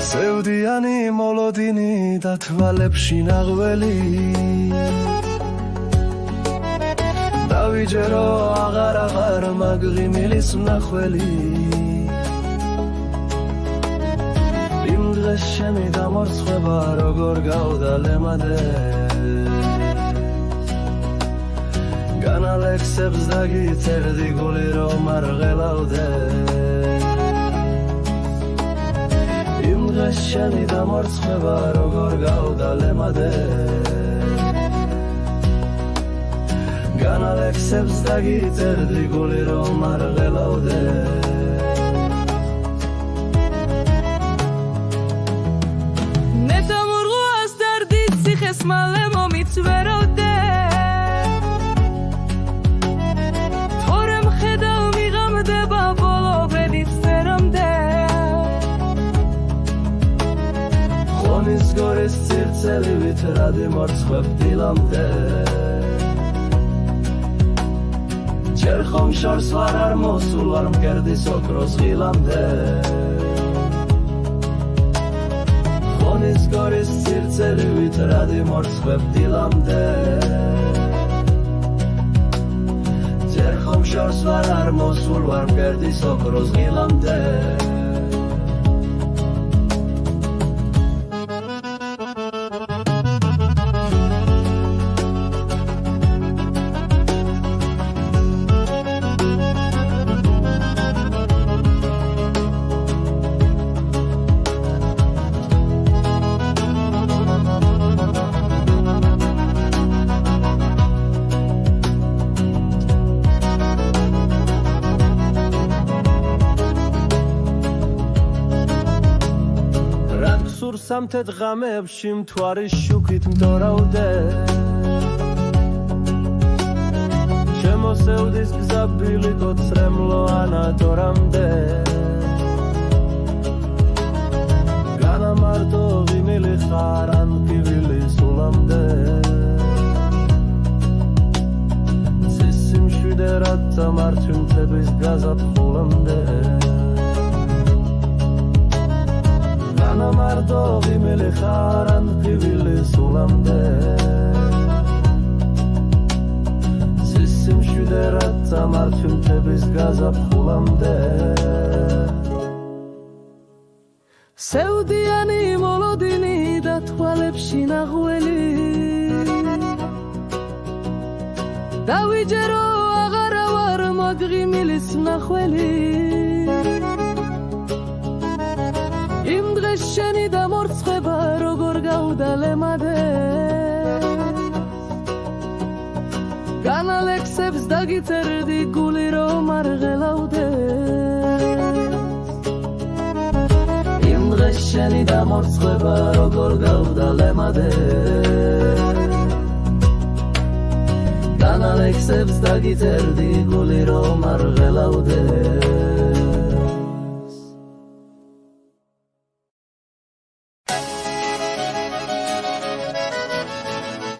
სევდიანი მოლოდინი და თვალებში ნაღველი დავიჯერო აღარ მაგღიმილის მნახველი იმ დღეს შენი დამორცხება როგორ გავდა ლემადეს განალექსებს დაგიწერდი გული რომ არ ღელავდეს იმ დღეს შენი დამორცხება როგორ გავდა ლემადეს განალექსებს დაგიწერდი გული რომ არ ღელავდეს მალე მომიცვეროდე თორემ ხედავ მიღამდება ბოლო ბედით სერამდე ხონის გორის ცირცელივით რადი მორცხვებ დილამდე ჯერ ხომ შორს ვარ არ მოსულ ვარ მკერდის ოქროს ღილამდე ხონის გორის ცირცელივით რადი მორცხვებ დილამდე ჯერ ხომ შორს ვარ არ მოსულ ვარ მკერდის ოქროს ღილამდე სამთეთ ღამეებში მთვარის შუქით მდორავდე შემოსევდის გზა ბილიკოთ სრემლოანა დორამდე განამარტო ღიმილი ხარ ან ფივილი სულამდე ცისი მშვიდერად დამარჩი მთების გაზაფხულამდე განამარტო ღიმილი ხარ ან ფივილი სულამდე ცისი მშვიდერად დამარჩი მთების გაზაფხულამდე სევდიანი მოლოდინი და თვალებში ნაღველი დავიჯერო აღარა ვარ მაგღიმილის მნახველი იმ დღეს შენი დამორცხება როგორ გავდა ლემადეს განალექსებს დაგიწერდი გული რომ არ ღელავდეს იმ დღეს შენი დამორცხება როგორ გავდა ლემადეს განალექსებს დაგიწერდი გული რომ არ ღელავდეს